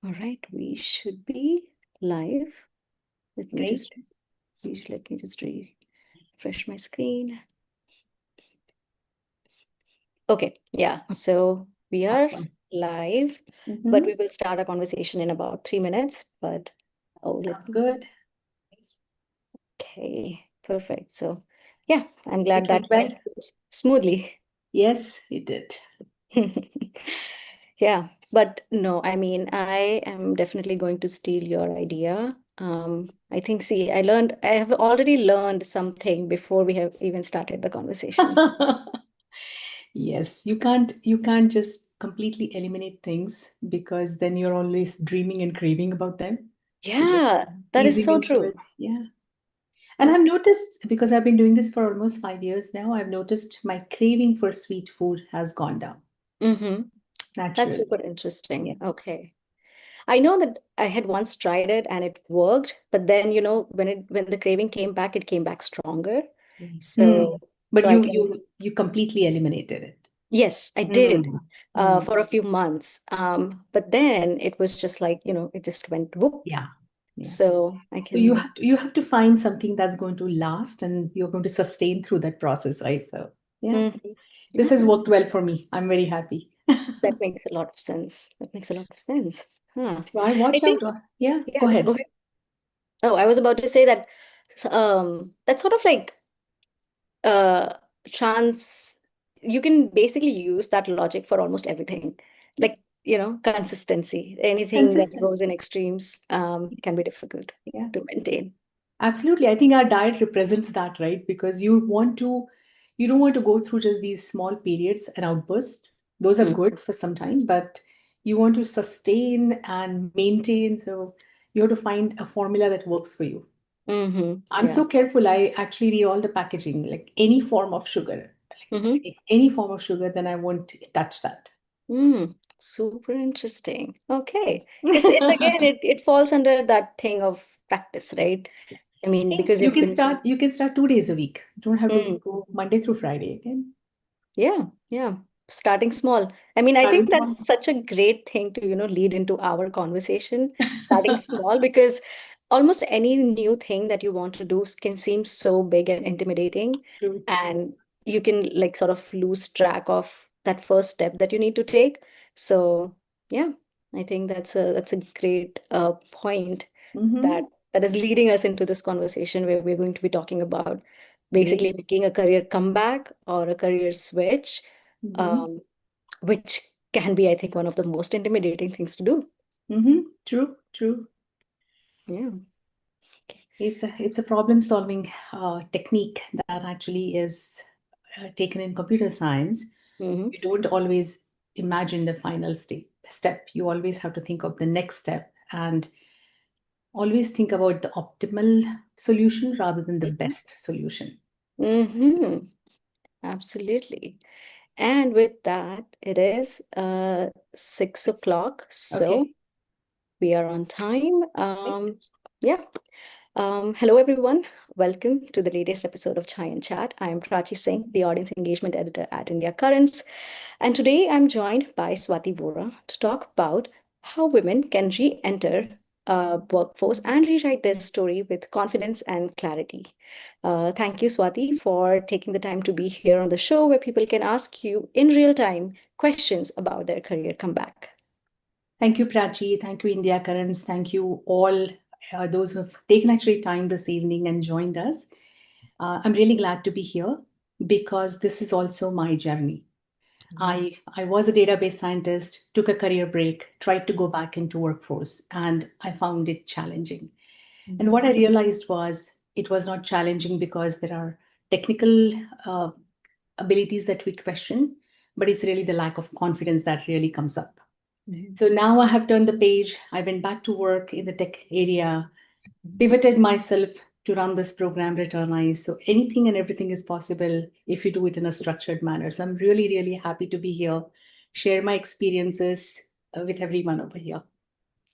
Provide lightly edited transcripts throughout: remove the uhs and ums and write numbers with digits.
All right, we should be live. Let me Great. just refresh my screen. Okay, yeah. So we are Awesome. live, but we will start a conversation in about 3 minutes. But Sounds good. Okay, perfect. So yeah, I'm It glad that went well. went smoothly. Yes, it did. Yeah, but no, I mean, I am definitely going to steal your idea. I think, see, I have already learned something before we have even started the conversation. Yes, you can't just completely eliminate things because then you're always dreaming and craving about them. So just Yeah, that is easing so into true. it. Yeah. And I've Okay. noticed, because I've been doing this for almost 5 years now, I've noticed my craving for sweet food has gone down Mm-hmm. That's naturally. super Yeah. interesting. Okay. I know that I had once tried it and it worked, but then, when the craving came back, it came back stronger. Hmm. So But so I you can you you completely eliminated it. Yes, I did Hmm. Hmm. for a few months. But then it was just like, it just went whoop. Yeah. Yeah. So I So you can, have to you have to find something that's going to last and you're going to sustain through that process, right? So yeah, Mhm. this Yeah, has worked well for me. I'm very happy. that makes a lot of sense. That makes a lot of sense. Huh. Try, I watch out. think, Yeah, yeah, go go ahead. ahead. Oh, I was about to say that that's sort of like uh trans you can basically use that logic for almost everything. Yeah. Like, consistency. Anything that Consistent. goes in extremes can be difficult Yeah, to maintain. absolutely. I think our diet represents that, right? Because you don't want to go through just these small periods and outbursts. Those are good for some time, but you want to sustain and maintain. So you have to find a formula that works for you. Mm-hmm. I'm Yeah. so careful. I actually read all the packaging, like any form of sugar. Mm-hmm. Like any form of sugar, then I won't touch that. Super interesting. Okay. It's again, it falls under that thing of practice, right? I mean, because You you've can been start 2 days a week. You don't have to mm, go Monday through Friday again. yeah, yeah. Starting small. I mean, I Starting think small. that's such a great thing to, lead into our conversation, starting small, because almost any new thing that you want to do can seem so big and intimidating, True. and you can like sort of lose track of that first step that you need to take. So, yeah, I think that's a great point that Mm-hmm. that is leading us into this conversation where we're going to be talking about Great. basically making a career comeback or a career switch, Mm-hmm. um, which can be, I think, one of the most intimidating things to do. Mm-hmm. True. True. Yeah. It's a problem solving technique that actually is taken in computer science. Hmm. You don't always imagine the final step. You always have to think of the next step and always think about the optimal solution rather than the Hmm. best solution. Hmm. Absolutely. And with that, it is 6 o'clock, so Okay. we are on time. Right. Yeah. Hello, everyone. Welcome to the latest episode of Chai and Chat. I am Prachi Singh, the audience engagement editor at India Currents. And today I'm joined by Swati Vora to talk about how women can re enter workforce and rewrite their story with confidence and clarity. Thank you, Swati, for taking the time to be here on the show where people can ask you in real time questions about their career comeback. Thank you, Prachi. Thank you, India Currents. Thank you all those who have taken actually time this evening and joined us. I'm really glad to be here because this is also my journey. I was a database scientist, took a career break, tried to go back into workforce, and I found it challenging. And what I realized was it was not challenging because there are technical uh, abilities that we question, but it's really the lack of confidence that really comes up. Mhm. So now I have turned the page. I went back to work in the tech area, pivoted myself to run this program, Return Eyes. So anything and everything is possible if you do it in a structured manner. So I'm really, really happy to be here, share my experiences with everyone over here.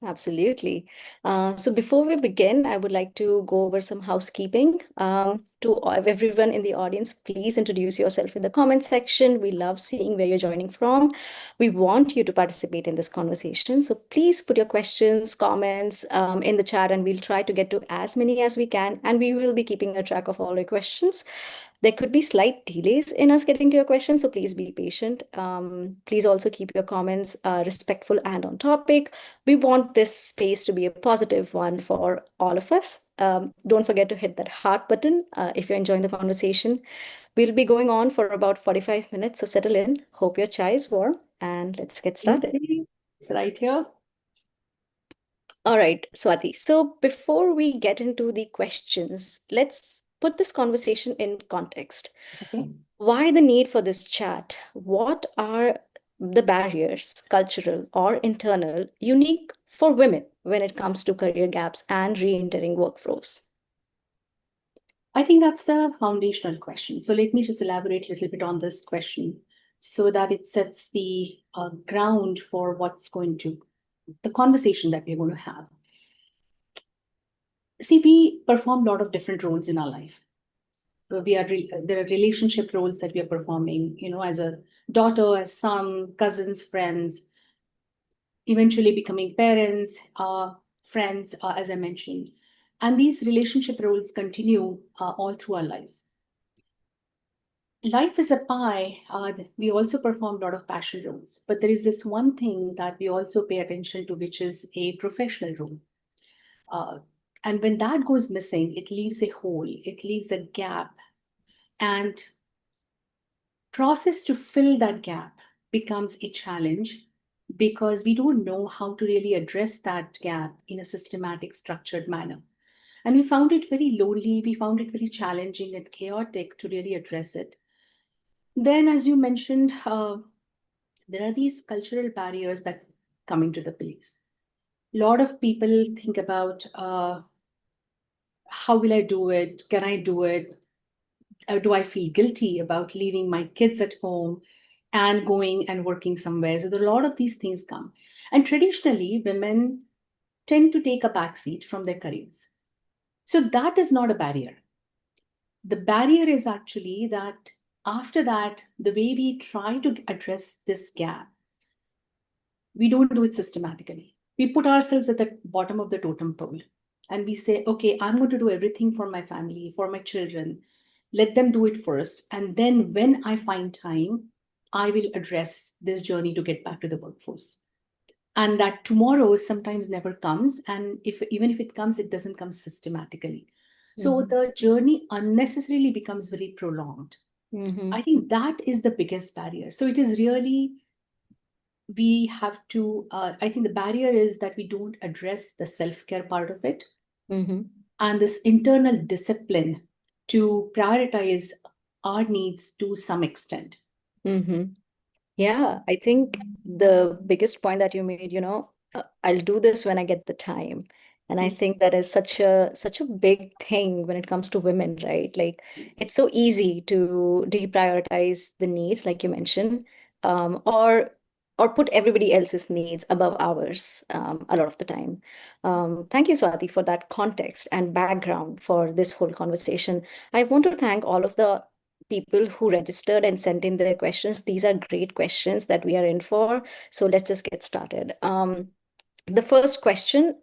Absolutely. So before we begin, I would like to go over some housekeeping. To everyone in the audience, please introduce yourself in the comment section. We love seeing where you're joining from. We want you to participate in this conversation. So please put your questions, comments in the chat, and we'll try to get to as many as we can. And we will be keeping a track of all your questions. There could be slight delays in us getting to your questions, so please be patient. Please also keep your comments respectful and on topic. We want this space to be a positive one for all of us. Don't forget to hit that heart button if you're enjoying the conversation. We'll be going on for about 45 minutes, so settle in. Hope your chai is warm, and let's get started. It's right here. All right, Swati. So before we get into the questions, let's put this conversation in context. Okay. Why the need for this chat? What are the barriers, cultural or internal, unique for women when it comes to career gaps and re-entering workforce? I think that's the foundational question. So let me just elaborate a little bit on this question so that it sets the ground for the conversation that we're going to have. See, we perform a lot of different roles in our life. There are relationship roles that we are performing, as a daughter, as son, cousins, friends, eventually becoming parents, friends, as I mentioned. And these relationship roles continue all through our lives. Life is a pie. We also perform a lot of passion roles, but there is this one thing that we also pay attention to, which is a professional role. And when that goes missing, it leaves a hole, it leaves a gap. And process to fill that gap becomes a challenge because we don't know how to really address that gap in a systematic, structured manner. And we found it very lonely, we found it very challenging and chaotic to really address it. Then, as you mentioned, there are these cultural barriers that come into the place. A lot of people think about how will I do it? Can I do it? Do I feel guilty about leaving my kids at home and going and working somewhere? So there are a lot of these things come. And traditionally, women tend to take a backseat from their careers. So that is not a barrier. The barrier is actually that after that, the way we try to address this gap, we don't do it systematically. We put ourselves at the bottom of the totem pole and we say, okay, I'm going to do everything for my family, for my children. Let them do it first. And then when I find time, I will address this journey to get back to the workforce. And that tomorrow sometimes never comes. And even if it comes, it doesn't come systematically. So the journey unnecessarily becomes very prolonged. I think that is the biggest barrier. So it is really, we have to, I think the barrier is that we don't address the self-care part of it. And this internal discipline to prioritize our needs to some extent. Yeah, I think the biggest point that you made, I'll do this when I get the time. And I think that is such a big thing when it comes to women, right? Like it's so easy to deprioritize the needs, like you mentioned, or put everybody else's needs above ours a lot of the time. Thank you, Swati, for that context and background for this whole conversation. I want to thank all of the people who registered and sent in their questions. These are great questions that we are in for. So let's just get started. The first question,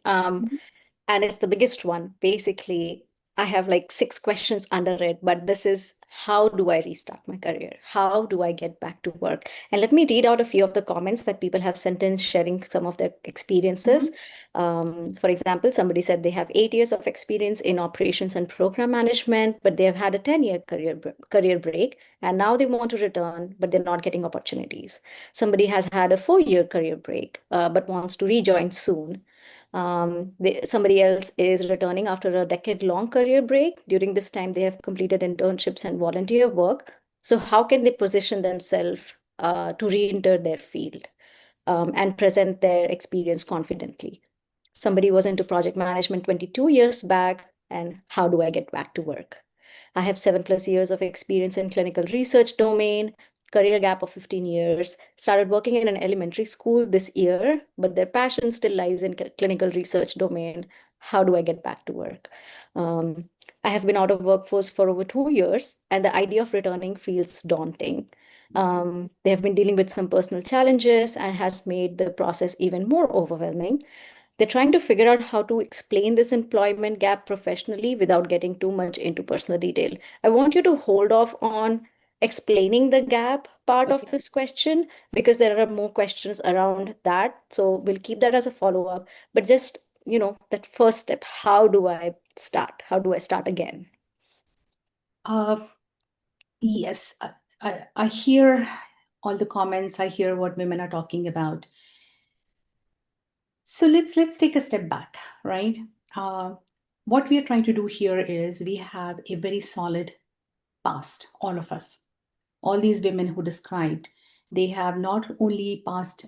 and it's the biggest one, basically, I have like 6 questions under it, but this is how do I restart my career? How do I get back to work? And let me read out a few of the comments that people have sent in, sharing some of their experiences. For example, somebody said they have 8 years of experience in operations and program management, but they have had a 10-year career break, and now they want to return, but they're not getting opportunities. Somebody has had a 4-year career break, but wants to rejoin soon. Somebody else is returning after a decade-long career break. During this time, they have completed internships and volunteer work. So how can they position themselves to re-enter their field and present their experience confidently? Somebody was into project management 22 years back, and how do I get back to work? I have 7+ years of experience in clinical research domain, career gap of 15 years, started working in an elementary school this year, but their passion still lies in clinical research domain. how do I get back to work? I have been out of workforce for over 2 years, and the idea of returning feels daunting. They have been dealing with some personal challenges and has made the process even more overwhelming. They're trying to figure out how to explain this employment gap professionally without getting too much into personal detail. I want you to hold off on explaining the gap part of this question because there are more questions around that. So we'll keep that as a follow-up. But just, that first step, how do I start? How do I start again? Uh, yes, I hear all the comments. I hear what women are talking about. So let's take a step back, right? Uh, what we are trying to do here is we have a very solid past, all of us. All these women who described, they have not only past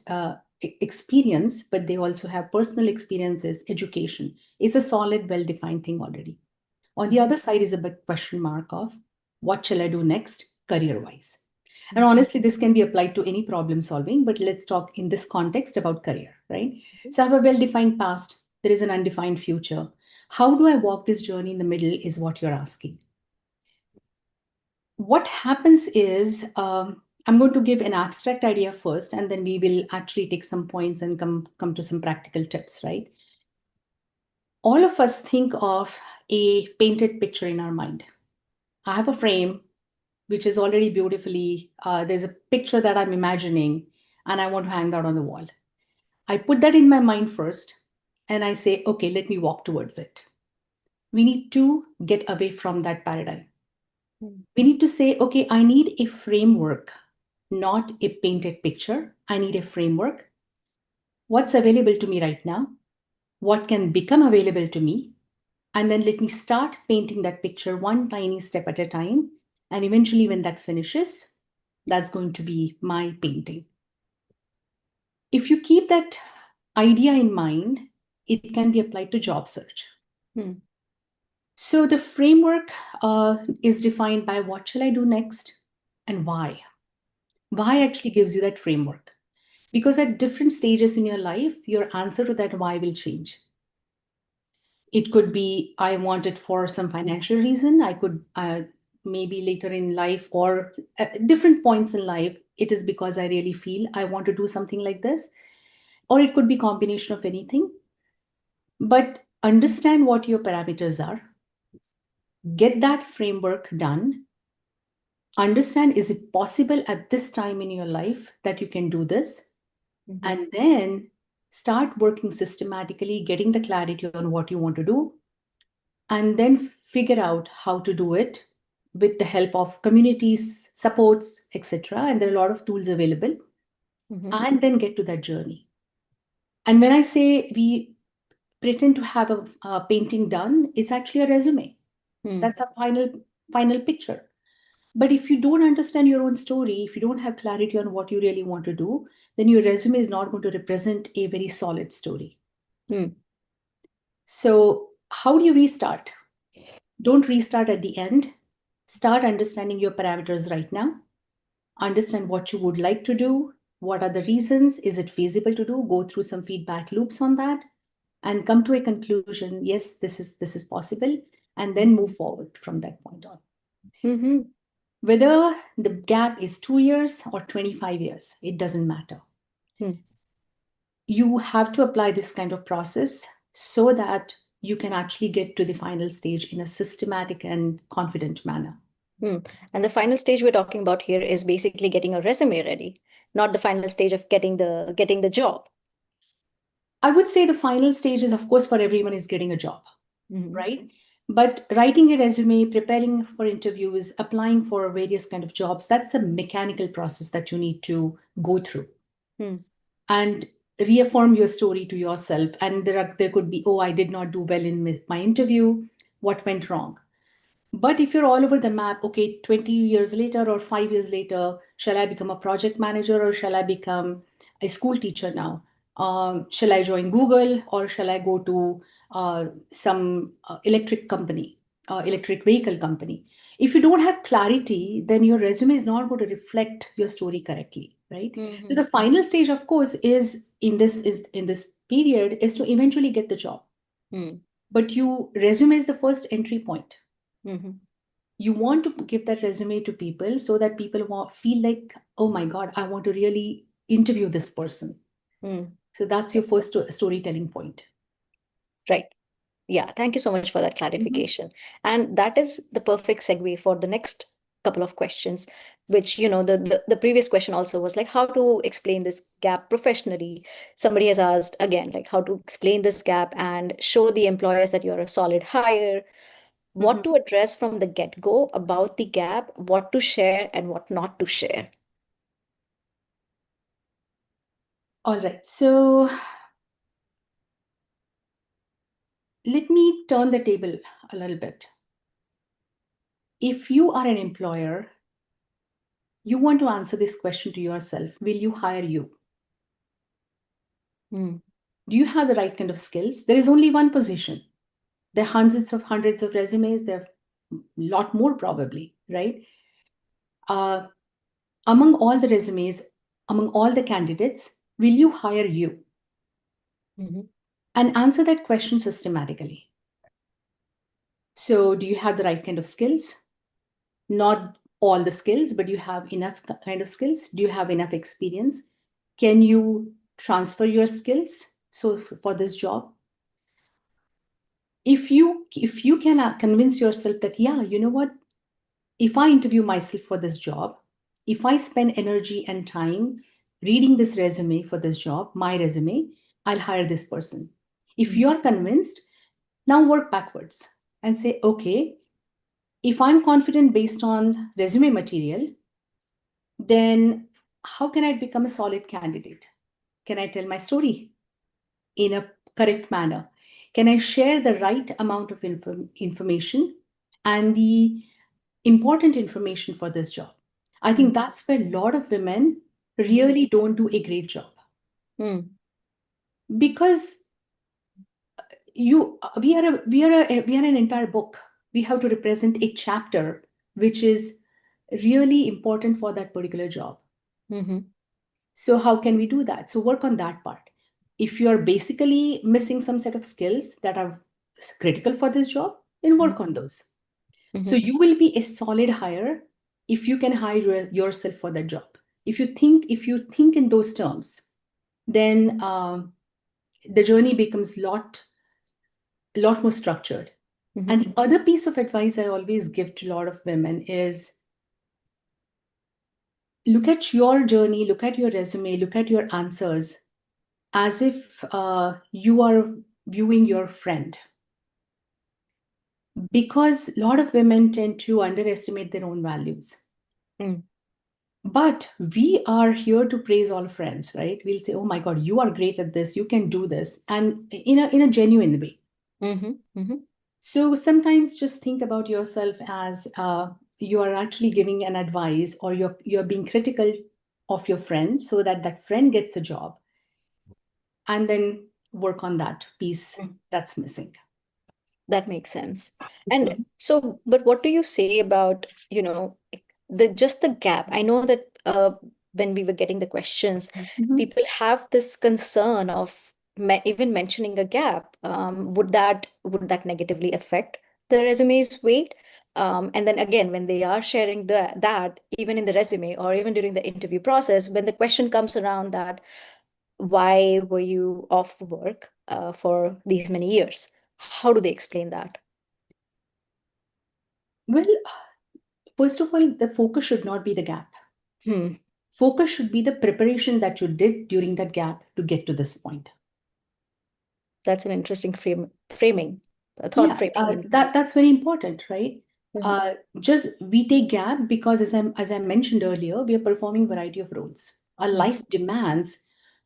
experience, but they also have personal experiences, education. It's a solid, well-defined thing already. On the other side is a big question mark of what shall I do next career-wise? And honestly, this can be applied to any problem solving, but let's talk in this context about career, right? So I have a well-defined past, there is an undefined future. How do I walk this journey in the middle is what you're asking. What happens is, I'm going to give an abstract idea first, and then we will actually take some points and come to some practical tips, right? All of us think of a painted picture in our mind. I have a frame which is already beautifully, there's a picture that I'm imagining, and I want to hang that on the wall. I put that in my mind first, and I say, okay, let me walk towards it. We need to get away from that paradigm. We need to say, okay, I need a framework, not a painted picture. I need a framework. What's available to me right now? What can become available to me? And then let me start painting that picture one tiny step at a time. And eventually, when that finishes, that's going to be my painting. If you keep that idea in mind, it can be applied to job search. So the framework is defined by what shall I do next and why. Why actually gives you that framework. Because at different stages in your life, your answer to that why will change. It could be, I want it for some financial reason. I could maybe later in life or at different points in life, it is because I really feel I want to do something like this. Or it could be a combination of anything. But understand what your parameters are. Get that framework done. Understand, is it possible at this time in your life that you can do this? And then start working systematically, getting the clarity on what you want to do, and then figure out how to do it with the help of communities, supports, etc. And there are a lot of tools available, and then get to that journey. And when I say we pretend to have a painting done, it's actually a resume. That's a final picture. But if you don't understand your own story, if you don't have clarity on what you really want to do, then your resume is not going to represent a very solid story. So how do you restart? Don't restart at the end. Start understanding your parameters right now. Understand what you would like to do. What are the reasons? Is it feasible to do? Go through some feedback loops on that and come to a conclusion. Yes, this is possible. And then move forward from that point on. Whether the gap is 2 years or 25 years, it doesn't matter. You have to apply this kind of process so that you can actually get to the final stage in a systematic and confident manner. And the final stage we're talking about here is basically getting a resume ready, not the final stage of getting the job. I would say the final stage is, of course, for everyone is getting a job, right? But writing a resume, preparing for interviews, applying for various kind of jobs, that's a mechanical process that you need to go through. And reaffirm your story to yourself. And there could be, oh, I did not do well in my interview. What went wrong? But if you're all over the map, okay, 20 years later or 5 years later, shall I become a project manager or shall I become a school teacher now? Shall I join Google or shall I go to some electric vehicle company? If you don't have clarity, then your resume is not going to reflect your story correctly, right? So the final stage, of course, is in this period is to eventually get the job. but resume is the first entry point. Mm-hmm. You want to give that resume to people so that people feel like, oh my God, I want to really interview this person. Mm. So that's your first storytelling point. Right. Yeah, thank you so much for that clarification. And that is the perfect segue for the next couple of questions, which, the previous question also was like how to explain this gap professionally. Somebody has asked again, like how to explain this gap and show the employers that you're a solid hire, what to address from the get-go about the gap, what to share and what not to share. All right. So let me turn the table a little bit. If you are an employer, you want to answer this question to yourself. Will you hire you? Mm. Do you have the right kind of skills? There is only one position. There are hundreds of resumes. There are a lot more probably, right? Among all the resumes, among all the candidates, will you hire you? Mm-hmm. And answer that question systematically. So, do you have the right kind of skills? Not all the skills, but you have enough kind of skills. Do you have enough experience? Can you transfer your skills for this job? If you can convince yourself that, yeah, you know what, if I interview myself for this job, if I spend energy and time reading this resume for this job, my resume, I'll hire this person. If you're convinced, now work backwards and say, okay, if I'm confident based on resume material, then how can I become a solid candidate? Can I tell my story in a correct manner? Can I share the right amount of information and the important information for this job? I think that's where a lot of women really don't do a great job, Mm. because we are an entire book. We have to represent a chapter which is really important for that particular job. Mm-hmm. So how can we do that? So work on that part. If you're basically missing some set of skills that are critical for this job, then work on those. So Mm-hmm. you will be a solid hire if you can hire yourself for that job. If you think in those terms, then the journey becomes lot more structured. Mm-hmm. And the other piece of advice I always give to a lot of women is, look at your journey, look at your resume, look at your answers as if you are viewing your friend. Because a lot of women tend to underestimate their own values. Mm. But we are here to praise all friends, right? We'll say, oh my God, you are great at this, you can do this, and in a genuine way. Mm-hmm. Mm-hmm. So sometimes just think about yourself as you are actually giving an advice, or you're being critical of your friend so that that friend gets a job, and then work on that piece that's missing. That makes sense. And so, but what do you say about, the gap? I know that when we were getting the questions, Mhm. people have this concern of even mentioning a gap. Would that negatively affect the resume's weight? And then again, when they are sharing that, even in the resume or even during the interview process, when the question comes around that, why were you off work for these many years? How do they explain that? Well, first of all, the focus should not be the gap. Hmm, Focus should be the preparation that you did during that gap to get to this point. that's an interesting framing, a thought Yeah, framing. that's very important, right? Mhm, Just we take gap because, as I mentioned earlier, we are performing variety of roles. Our mhm, life demands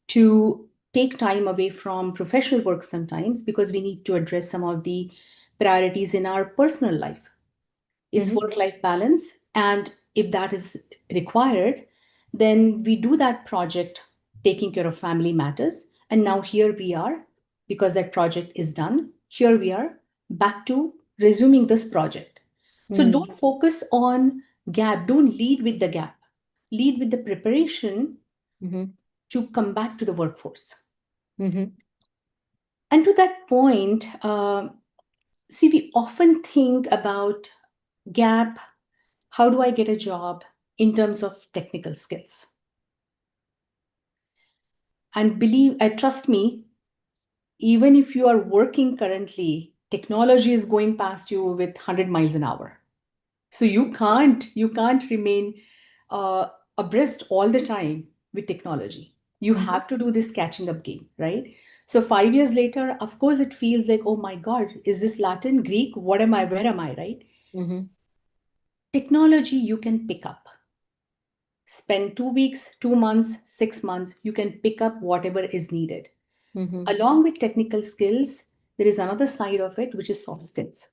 to take time away from professional work sometimes, because we need to address some of the priorities in our personal life. It's mhm, work-life balance, and if that is required, then we do that project taking care of family matters. And now here we are, because that project is done, here we are back to resuming this project. So mhm, don't focus on gap, don't lead with the gap, lead with the preparation mhm, to come back to the workforce. mhm, And to that point, See, we often think about gap, how do I get a job in terms of technical skills. And trust me, even if you are working currently, technology is going past you with 100 miles an hour. So you can't remain uh, abreast all the time with technology. You Mm-hmm. have to do this catching up game, right? So 5 years later, of course, it feels like, oh my God, is this Latin, Greek? What am I? Where am I? Right? Mm-hmm. Technology you can pick up. Spend 2 weeks, 2 months, 6 months. You can pick up whatever is needed. Mm-hmm. Along with technical skills, there is another side of it, which is soft skills.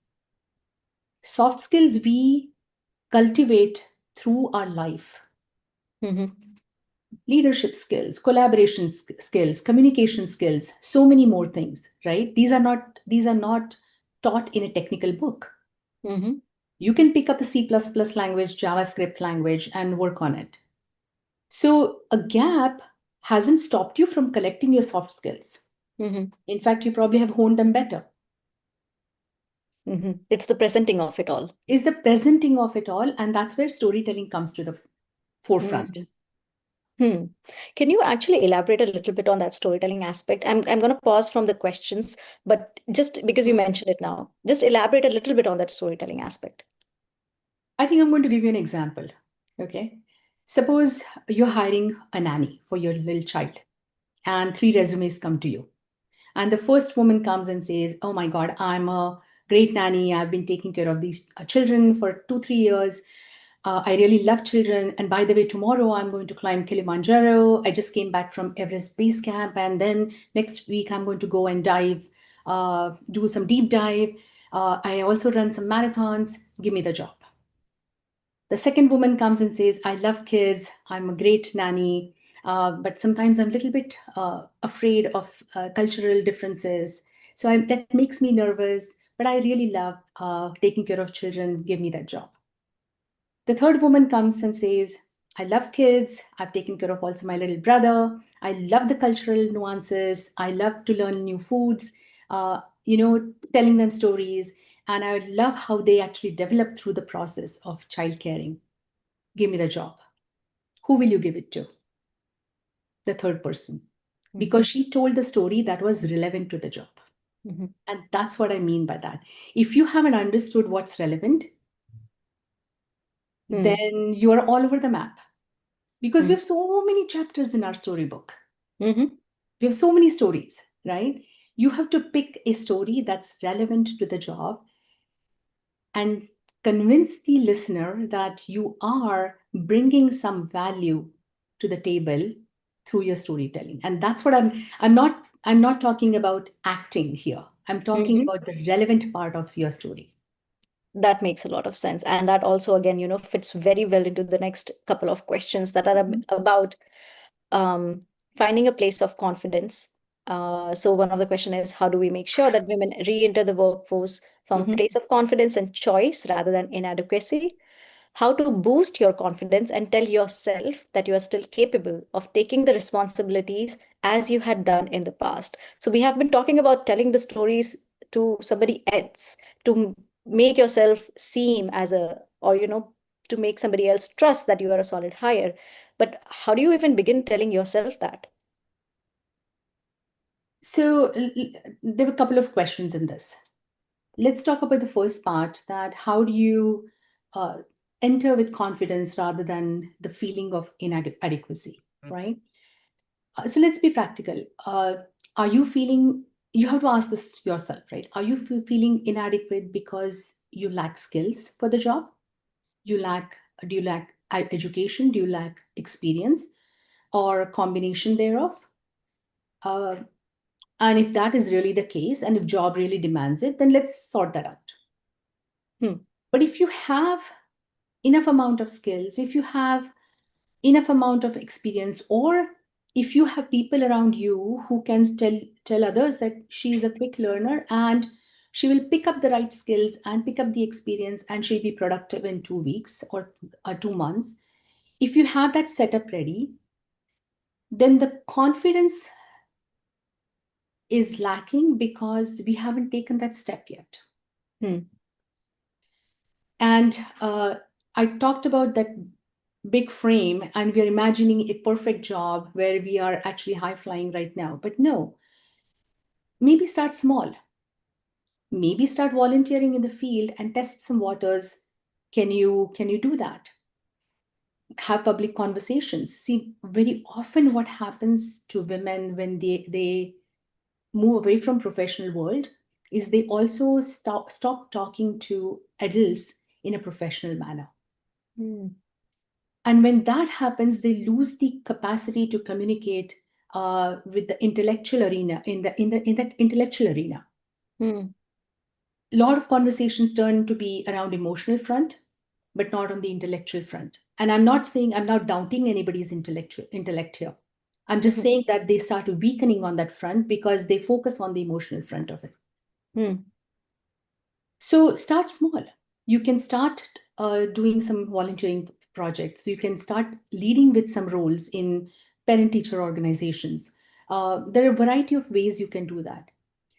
Soft skills we cultivate through our life. Mm-hmm. Leadership skills, collaboration skills, communication skills, so many more things, right? These are not taught in a technical book. Mm-hmm. You can pick up a C++ language, JavaScript language, and work on it. So a gap hasn't stopped you from collecting your soft skills. Mm-hmm. In fact, you probably have honed them better. Mm-hmm. It's the presenting of it all. Is the presenting of it all, and that's where storytelling comes to the forefront. Mm-hmm. Hmm. Can you actually elaborate a little bit on that storytelling aspect? I'm going to pause from the questions, but just because you mentioned it now, just elaborate a little bit on that storytelling aspect. I think I'm going to give you an example. Okay. Suppose you're hiring a nanny for your little child, and 3 resumes come to you. And the first woman comes and says, oh my God, I'm a great nanny. I've been taking care of these children for 2, 3 years. I really love children. And by the way, tomorrow I'm going to climb Kilimanjaro. I just came back from Everest Base Camp. And then next week I'm going to go and do some deep dive. I also run some marathons. Give me the job. The second woman comes and says, I love kids. I'm a great nanny. But sometimes I'm a little bit afraid of cultural differences. That makes me nervous. But I really love taking care of children. Give me that job. The third woman comes and says, I love kids. I've taken care of also my little brother. I love the cultural nuances. I love to learn new foods, telling them stories. And I love how they actually develop through the process of child caring. Give me the job. Who will you give it to? The third person. Mm-hmm. Because she told the story that was relevant to the job. Mm-hmm. And that's what I mean by that. If you haven't understood what's relevant, then you are all over the map. Because we have so many chapters in our storybook. Mm-hmm. We have so many stories, right? You have to pick a story that's relevant to the job and convince the listener that you are bringing some value to the table through your storytelling. And that's what I'm not talking about acting here. I'm talking Mm-hmm. about the relevant part of your story. That makes a lot of sense. And that also, again, fits very well into the next couple of questions that are about um, finding a place of confidence. So one of the question is, how do we make sure that women re-enter the workforce from Mhm. place of confidence and choice rather than inadequacy? How to boost your confidence and tell yourself that you are still capable of taking the responsibilities as you had done in the past. So we have been talking about telling the stories to somebody else to make yourself seem as or to make somebody else trust that you are a solid hire. But how do you even begin telling yourself that? So there were a couple of questions in this. Let's talk about the first part, that how do you uh, enter with confidence rather than the feeling of inadequacy, right? So let's be practical. Are you feeling, you have to ask this yourself, right? Are you feeling inadequate because you lack skills for the job? Do you lack education? Do you lack experience, or a combination thereof? Uh, and if that is really the case, and if job really demands it, then let's sort that out. Hmm. But if you have enough amount of skills, if you have enough amount of experience, or if you have people around you who can tell others that she is a quick learner and she will pick up the right skills and pick up the experience and she'll be productive in 2 weeks or 2 months. If you have that setup ready, then the confidence is lacking because we haven't taken that step yet. Hmm. And I talked about that big frame, and we're imagining a perfect job where we are actually high flying right now. But no, maybe start small. Maybe start volunteering in the field and test some waters. Can you do that? Have public conversations. See, very often what happens to women when they move away from professional world is they also stop talking to adults in a professional manner. Hmm. And when that happens, they lose the capacity to communicate with the intellectual arena in that intellectual arena. Hmm. A lot of conversations turn to be around emotional front, but not on the intellectual front. And I'm not saying, I'm not doubting anybody's intellect here. I'm just Mhm. saying that they start weakening on that front because they focus on the emotional front of it. Hmm. So start small. You can start doing some volunteering projects. You can start leading with some roles in parent teacher organizations. There are a variety of ways you can do that.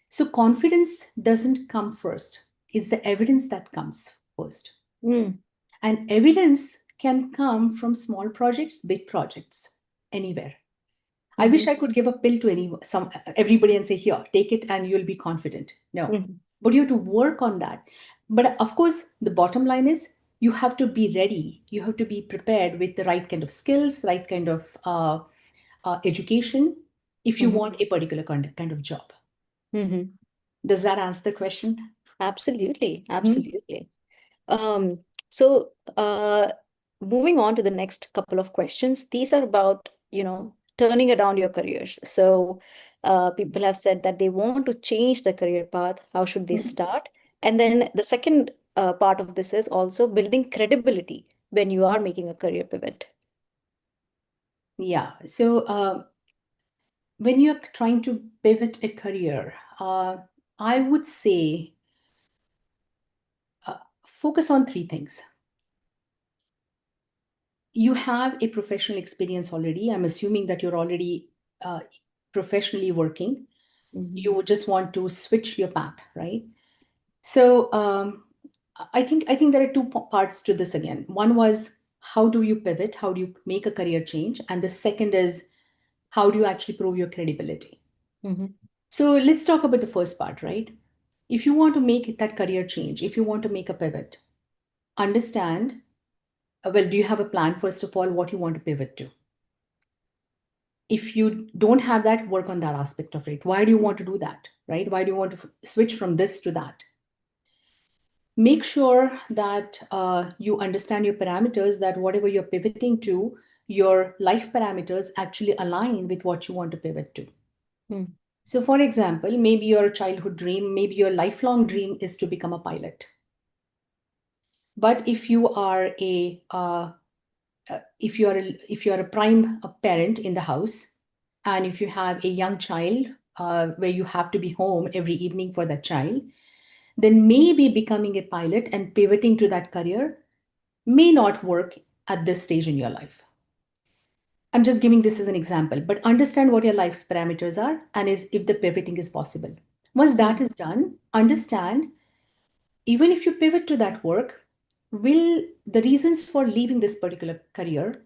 So confidence doesn't come first. It's the evidence that comes first. Hmm. And evidence can come from small projects, big projects, anywhere. I wish Mhm. I could give a pill to everybody and say, here, take it and you'll be confident. No. Mhm. But you have to work on that. But of course, the bottom line is you have to be ready. You have to be prepared with the right kind of skills, right kind of education if you Mhm. want a particular kind of job. Mhm. Does that answer the question? Absolutely, Hmm? absolutely. Um, so moving on to the next couple of questions, these are about, turning around your careers. So people have said that they want to change the career path. How should they Mhm. start? And then the second part of this is also building credibility when you are making a career pivot. Yeah. So when you're trying to pivot a career, I would say uh, focus on three things. You have a professional experience already. I'm assuming that you're already uh, professionally working. Mhm. You just want to switch your path, right? So I think there are two parts to this again. One was how do you pivot? How do you make a career change? And the second is how do you actually prove your credibility? Mhm. So let's talk about the first part, right? If you want to make that career change, if you want to make a pivot, understand, well, do you have a plan, first of all, what you want to pivot to? If you don't have that, work on that aspect of it. Why do you want to do that, right? Why do you want to switch from this to that? Make sure that you understand your parameters, that whatever you're pivoting to, your life parameters actually align with what you want to pivot to. Mhm. So, for example, maybe your childhood dream, maybe your lifelong dream is to become a pilot. But if you are a prime parent in the house, and if you have a young child where you have to be home every evening for that child, then maybe becoming a pilot and pivoting to that career may not work at this stage in your life. I'm just giving this as an example, but understand what your life's parameters are and is if the pivoting is possible. Once that Mhm. is done, understand even if you pivot to that work, will the reasons for leaving this particular career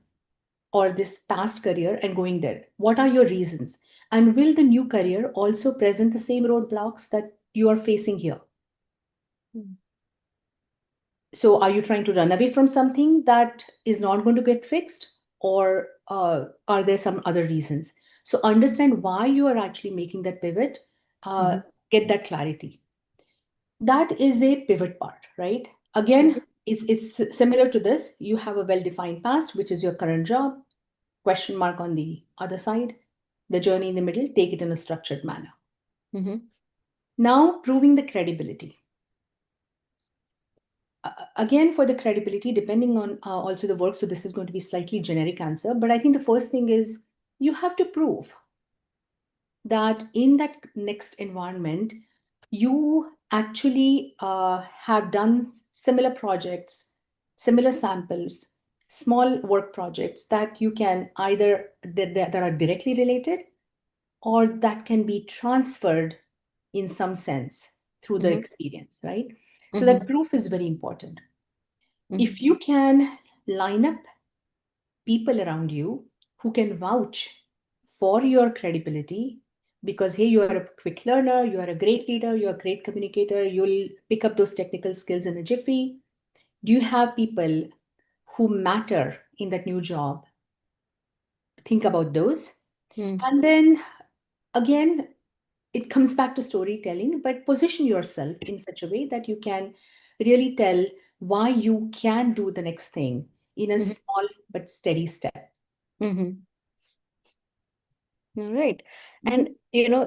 or this past career and going there, what are your reasons? And will the new career also present the same roadblocks that you are facing here? Mhm. So are you trying to run away from something that is not going to get fixed, or are there some other reasons? So understand why you are actually making that pivot. uh, Mhm. get that clarity. That is a pivot part, right? Again, it's similar to this. You have a well-defined past, which is your current job, question mark on the other side, the journey in the middle, take it in a structured manner. Mhm. Now, proving the credibility. Again, for the credibility, depending on also the work, so this is going to be slightly generic answer, but I think the first thing is you have to prove that in that next environment, you actually have done similar projects, similar samples, small work projects that you can either that are directly related or that can be transferred in some sense through the Mhm. experience, right? So that proof is very important. Mhm. If you can line up people around you who can vouch for your credibility, because hey, you are a quick learner, you are a great leader, you're a great communicator, you'll pick up those technical skills in a jiffy. Do you have people who matter in that new job? Think about those. Mm. And then again, it comes back to storytelling, but position yourself in such a way that you can really tell why you can do the next thing in a Mhm. small but steady step. Mhm. All right. Mhm. And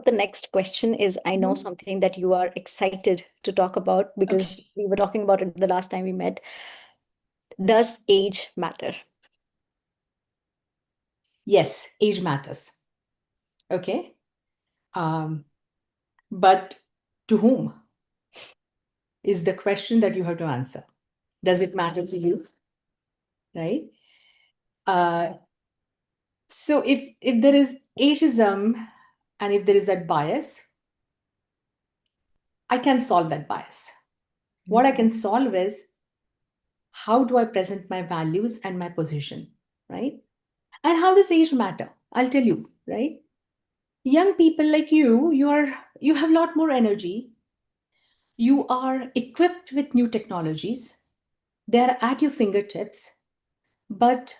the next question is, I know Mhm. something that you are excited to talk about because Okay. we were talking about it the last time we met. Does age matter? Yes, age matters. Okay. Um, but to whom is the question that you have to answer. Does it matter to you? Right? Uh, so if there is ageism and if there is that bias, I can solve that bias. What I can solve is how do I present my values and my position, right? And how does age matter? I'll tell you, right? Young people like you have a lot more energy. You are equipped with new technologies. They're at your fingertips. But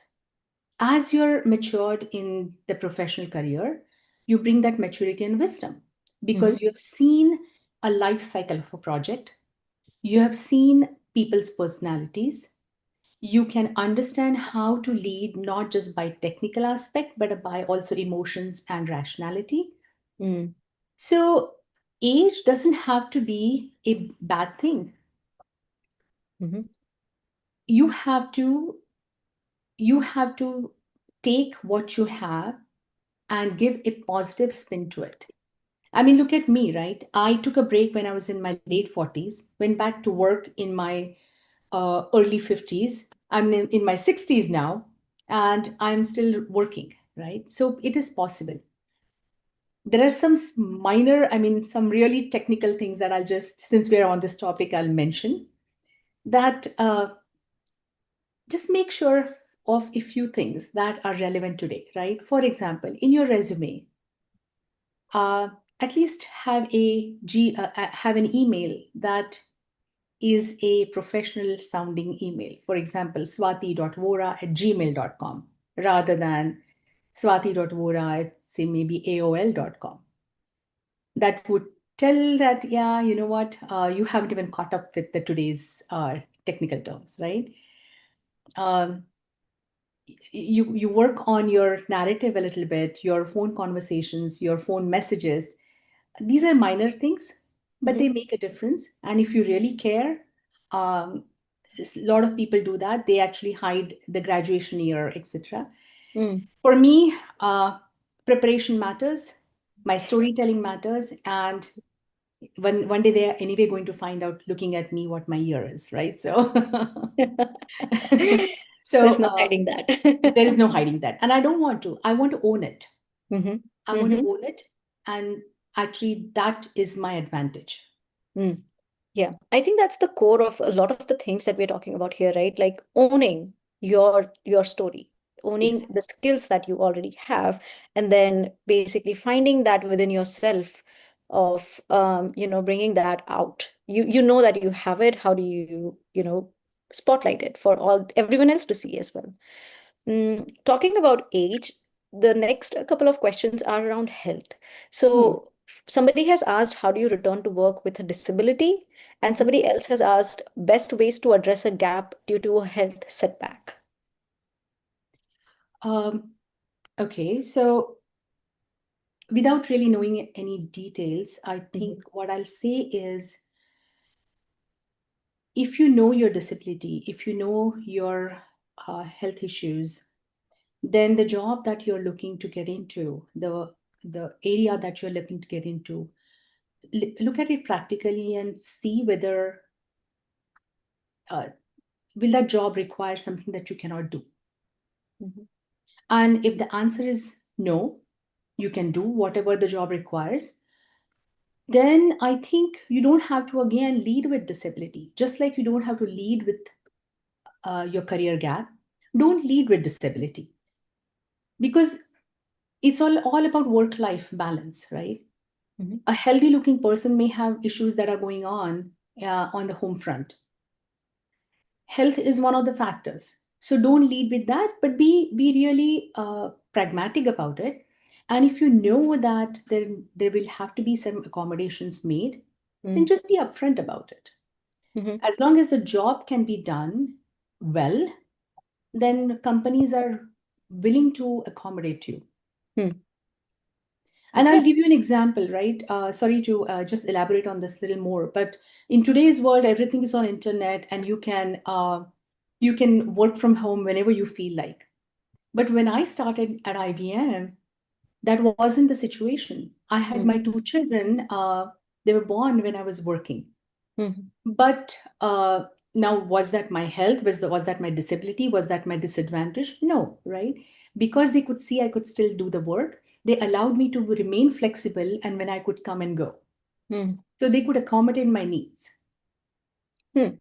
as you're matured in the professional career, you bring that maturity and wisdom Mhm. because you have seen a life cycle of a project. You have seen people's personalities. You can understand how to lead not just by technical aspect but by also emotions and rationality. Mm. So age doesn't have to be a bad thing. Mhm. you have to you have to take what you have and give a positive spin to it. I mean, look at me, right? I took a break when I was in my late 40s, went back to work in my early 50s. I'm in my 60s now, and I'm still working, right? So it is possible. There are some minor, I mean, some really technical things that I'll just, since we're on this topic, I'll mention that just make sure of a few things that are relevant today, right? For example, in your resume, uh, at least have an email that is a professional sounding email. For example, swati.vora@gmail.com rather than swati.vora at say maybe aol.com. That would tell that, yeah, you know what, you haven't even caught up with the today's technical terms, right? Um, you work on your narrative a little bit, your phone conversations, your phone messages. These are minor things, but they Mhm. make a difference. And if you really care, um, a lot of people do that. They actually hide the graduation year, etc. Mm. For me, preparation matters. My storytelling matters, and one day they are anyway going to find out looking at me what my year is, right? So, so There's no hiding there is that. no hiding that, and I don't want to. I want to own it. Mhm. I want to Mhm. own it, and actually, that is my advantage. Mm. Yeah, I think that's the core of a lot of the things that we're talking about here, right? Like owning your story, owning the Yes. skills that you already have, and then basically finding that within yourself of bringing that out. You know that you have it. How do you spotlight it for everyone else to see as well? Talking about age, the next couple of questions are around health. Hmm. So somebody has asked, how do you return to work with a disability? And Mhm. somebody else has asked, best ways to address a gap due to a health setback. Um, okay, so without really knowing any details, I Mhm. think what I'll say is if you know your disability, if you know your health issues, then the job that you're looking to get into, the area that you're looking to get into, look at it practically and see whether uh, will that job require something that you cannot do. Mhm. And if the answer is no, you can do whatever the job requires, then I think you don't have to again lead with disability. Just like you don't have to lead with your career gap, don't lead with disability, because it's all about work-life balance, right? Mhm. A healthy looking person may have issues that are going on the home front. Health is one of the factors. So don't lead with that, but be really pragmatic about it. And if you know that there will have to be some accommodations made, then Mm. just be upfront about it. Mhm. As long as the job can be done well, then companies are willing to accommodate you. Mm. And Okay. I'll give you an example, right? Sorry to just elaborate on this a little more, but in today's world, everything is on internet, and you can work from home whenever you feel like. But when I started at IBM, that wasn't the situation. I had Mm. my two children; they were born when I was working. Mhm. But now, was that my health? Was that my disability? Was that my disadvantage? No, right? Because they could see I could still do the work, they allowed me to remain flexible and when I could come and go. Mm. So they could accommodate my needs. Mm.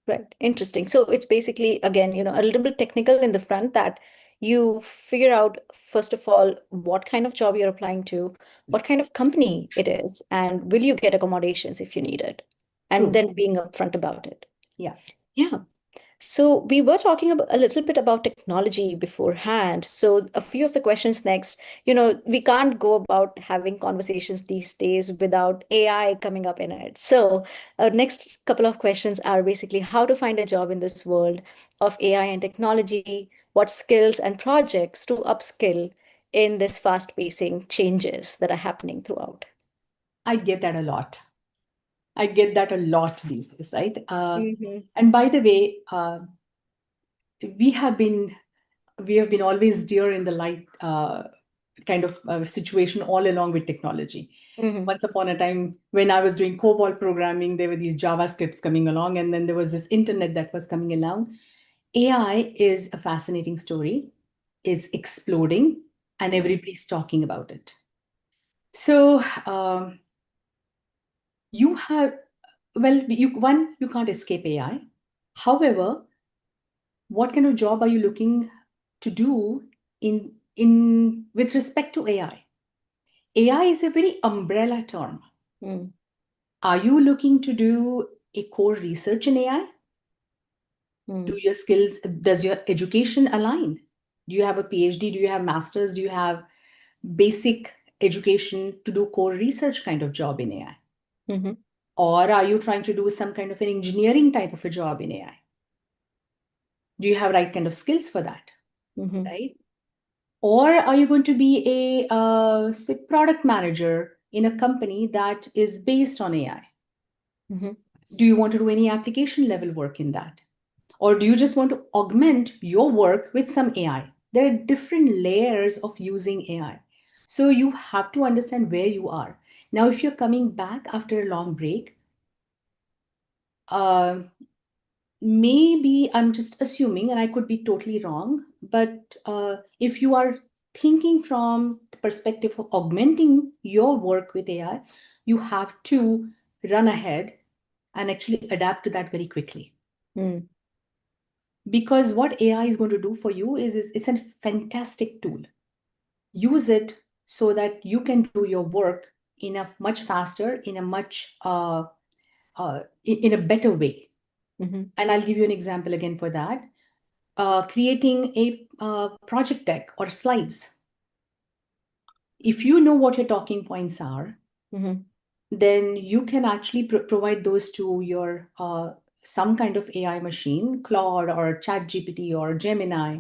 Right. Interesting. So it's basically, again, a little bit technical in the front that you figure out, first of all, what kind of job you're applying to, Yeah. what kind of company it is, and will you get accommodations if you need it, and True. then being upfront about it. Yeah. Yeah. So we were talking about a little bit about technology beforehand. So a few of the questions next, we can't go about having conversations these days without AI coming up in it. So our next couple of questions are basically how to find a job in this world of AI and technology, what skills and projects to upskill in this fast-pacing changes that are happening throughout. I get that a lot. I get that a lot these days, right? Mm-hmm. And by the way, we have been we have been always deer in the light kind of situation all along with technology. Mm-hmm. Once upon a time, when I was doing COBOL programming, there were these JavaScripts coming along, and then there was this internet that was coming along. AI is a fascinating story. It's exploding, and Right. everybody's talking about it. So you have, well, you can't escape AI. However, what kind of job are you looking to do in with respect to AI? AI is a very umbrella term. Mm. Are you looking to do a core research in AI? Do Mm. your skills, does your education align? Do you have a PhD? Do you have masters? Do you have basic education to do core research kind of job in AI? Mm-hmm. Or are you trying to do some kind of an engineering type of a job in AI? Do you have right kind of skills for that? Mm-hmm. Right? Or are you going to be a say product manager in a company that is based on AI? Mm-hmm. Do you want to do any application level work in that? Or do you just want to augment your work with some AI? There are different layers of using AI. So you have to understand where you are. Now, if you're coming back after a long break, uh, maybe I'm just assuming, and I could be totally wrong, but if you are thinking from the perspective of augmenting your work with AI, you have to run ahead and actually adapt to that very quickly. Mm. Because what AI is going to do for you is it's a fantastic tool. Use it so that you can do your work in a much faster, in a much in a better way. Mm-hmm. And I'll give you an example again for that. Creating a project deck or slides. If you know what your talking points are, Mm-hmm. then you can actually provide those to your some kind of AI machine, Claude or ChatGPT or Gemini,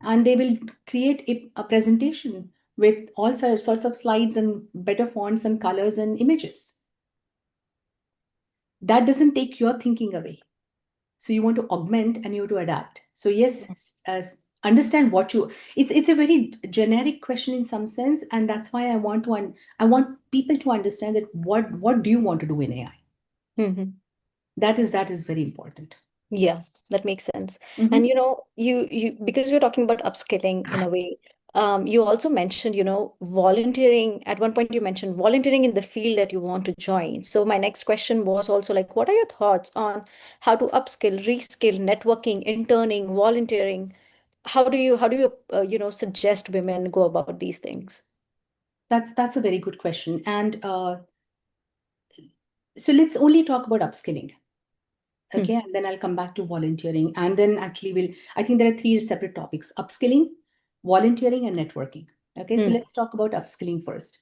and they will create a presentation with all sorts of slides and better fonts and colors and images. That doesn't take your thinking away. So you want to augment and you have to adapt. So yes, understand what you. It's a very generic question in some sense, and that's why I want people to understand that what do you want to do in AI. Mm-hmm. That is very important. Yeah, that makes sense. And Mhm. you because we're talking about upskilling in a way, You also mentioned, volunteering. At one point, you mentioned volunteering in the field that you want to join. So my next question was also like, what are your thoughts on how to upskill, reskill, networking, interning, volunteering? How do you suggest women go about these things? That's a very good question. And so let's only talk about upskilling. Hmm. Okay, and then I'll come back to volunteering. And then actually I think there are three separate topics: upskilling, volunteering, and networking. Okay, so Hmm. let's talk about upskilling first.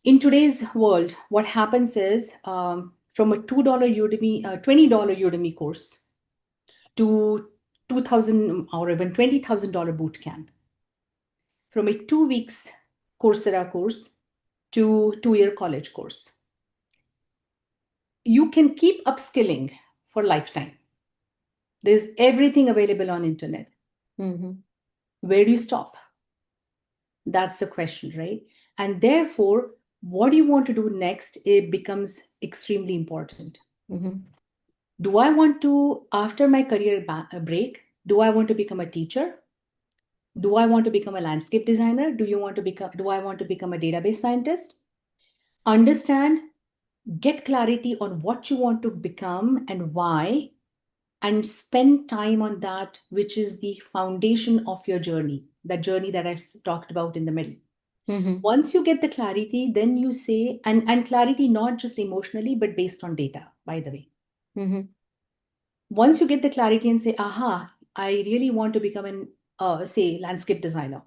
In today's world, what happens is from a $2 Udemy, $20 Udemy course to 2000 or even $20,000 boot camp, from a 2 weeks Coursera course to 2 year college course. You can keep upskilling for lifetime. There's everything available on internet. Mm-hmm. Where do you stop? That's the question, right? And therefore, what do you want to do next? It becomes extremely important. Mm-hmm. Do I want to, after my career break, do I want to become a teacher? Do I want to become a landscape designer? Do I want to become a database scientist? Understand, get clarity on what you want to become and why, and spend time on that, which is the foundation of your journey, that journey that I talked about in the middle. Mm-hmm. Once you get the clarity, then you say, and clarity not just emotionally, but based on data, by the way. Mm-hmm. Once you get the clarity and say, aha, I really want to become an, say, landscape designer.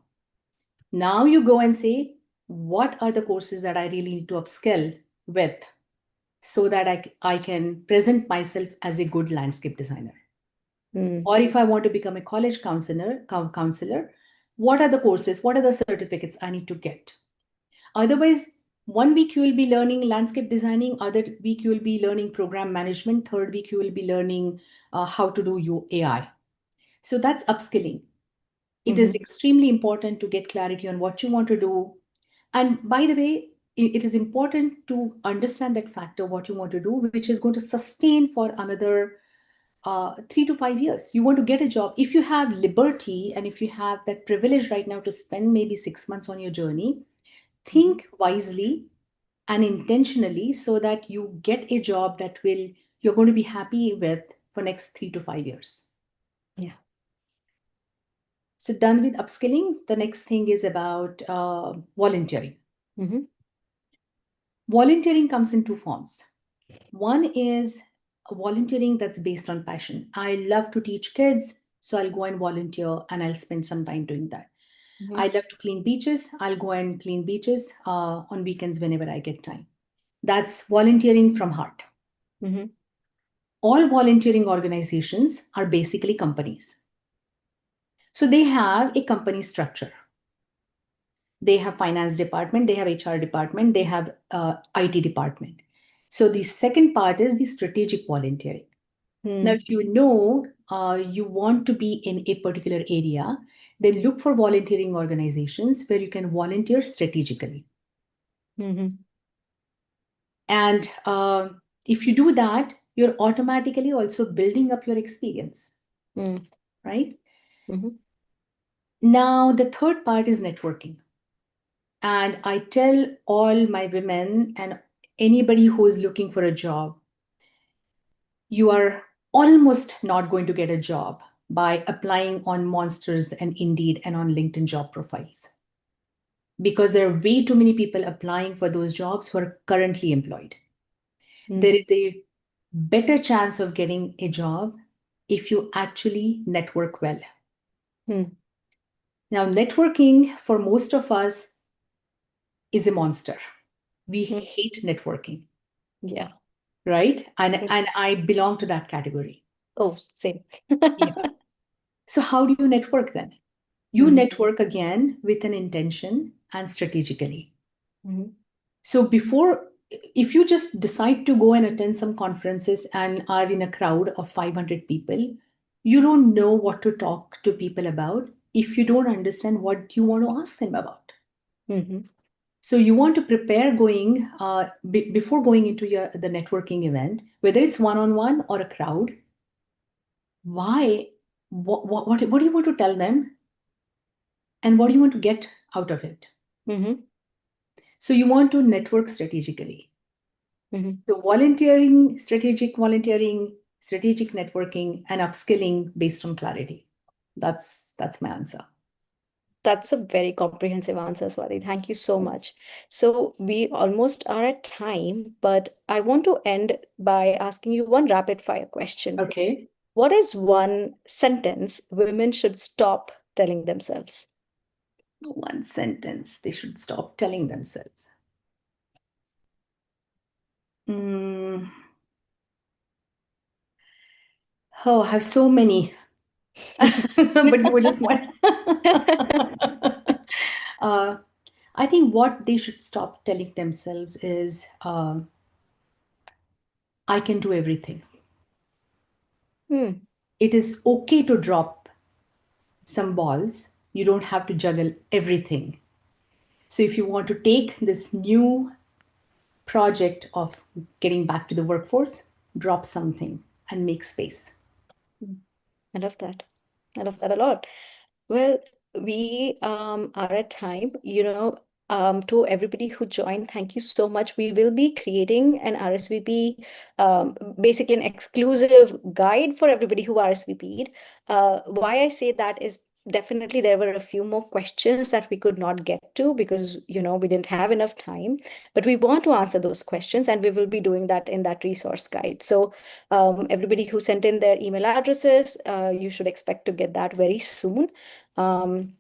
Now you go and say, what are the courses that I really need to upskill with so that I can present myself as a good landscape designer? Mm. Or if I want to become a college counselor, what are the courses, what are the certificates I need to get? Otherwise, 1 week you will be learning landscape designing, other week you will be learning program management, third week you will be learning how to do your AI. So that's upskilling. It is Mm-hmm. extremely important to get clarity on what you want to do. And by the way, it is important to understand that factor, what you want to do, which is going to sustain for another 3 to 5 years. You want to get a job. If you have liberty and if you have that privilege right now to spend maybe 6 months on your journey, Mm-hmm. think wisely and intentionally so that you get a job that will you're going to be happy with for next 3 to 5 years. Yeah. So done with upskilling. The next thing is about volunteering. Mm-hmm. Volunteering comes in two forms. One is volunteering that's based on passion. I love to teach kids, so I'll go and volunteer and I'll spend some time doing that. Mm-hmm. I love to clean beaches. I'll go and clean beaches on weekends whenever I get time. That's volunteering from heart. Mm-hmm. All volunteering organizations are basically companies. So they have a company structure. They have finance department, they have HR department, they have IT department. So the second part is the strategic volunteering. Now, Mm. if you know you want to be in a particular area, then look for volunteering organizations where you can volunteer strategically. Mm-hmm. And if you do that, you're automatically also building up your experience, Mm. right? Mm-hmm. Now, the third part is networking. And I tell all my women and anybody who is looking for a job, you are almost not going to get a job by applying on Monsters and Indeed and on LinkedIn job profiles. Because there are way too many people applying for those jobs who are currently employed. There Mm. is a better chance of getting a job if you actually network well. Mm. Now, networking for most of us is a monster. We Mm. hate networking, Yeah. right? And, Mm. and I belong to that category. Oh, same. Yeah. So, how do you network then? You Mm-hmm. network again with an intention and strategically. Mm-hmm. So, if you just decide to go and attend some conferences and are in a crowd of 500 people, you don't know what to talk to people about if you don't understand what you want to ask them about. Mm-hmm. So you want to prepare going before going into the networking event, whether it's one-on-one or a crowd. Why? What do you want to tell them? and what do you want to get out of it. Mm-hmm. So you want to network strategically. Mm-hmm. So volunteering, strategic networking, and upskilling based on clarity. That's my answer. That's a very comprehensive answer, Swati. Thank you so much. So we almost are at time, but I want to end by asking you one rapid fire question. Okay. What is one sentence women should stop telling themselves? One sentence they should stop telling themselves. Oh, I have so many, but you were just one. I think what they should stop telling themselves is, I can do everything. It is okay to drop some balls. You don't have to juggle everything. So if you want to take this new project of getting back to the workforce, drop something and make space. I love that. I love that a lot. Well, we are at time. To everybody who joined, thank you so much. We will be creating an RSVP, basically an exclusive guide for everybody who RSVP'd. Why I say that is definitely there were a few more questions that we could not get to because, we didn't have enough time. But we want to answer those questions, and we will be doing that in that resource guide. So everybody who sent in their email addresses, you should expect to get that very soon. I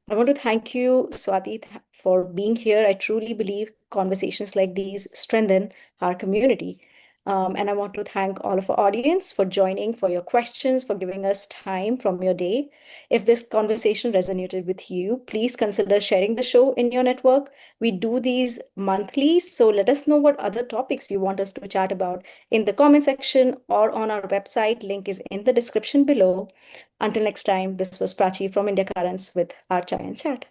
want to thank you, Swati, for being here. I truly believe conversations like these strengthen our community. And I want to thank all of our audience for joining, for your questions, for giving us time from your day. If this conversation resonated with you, please consider sharing the show in your network. We do these monthly, so let us know what other topics you want us to chat about in the comment section or on our website. Link is in the description below. Until next time, this was Prachi from India Currents with our Chai and Chat.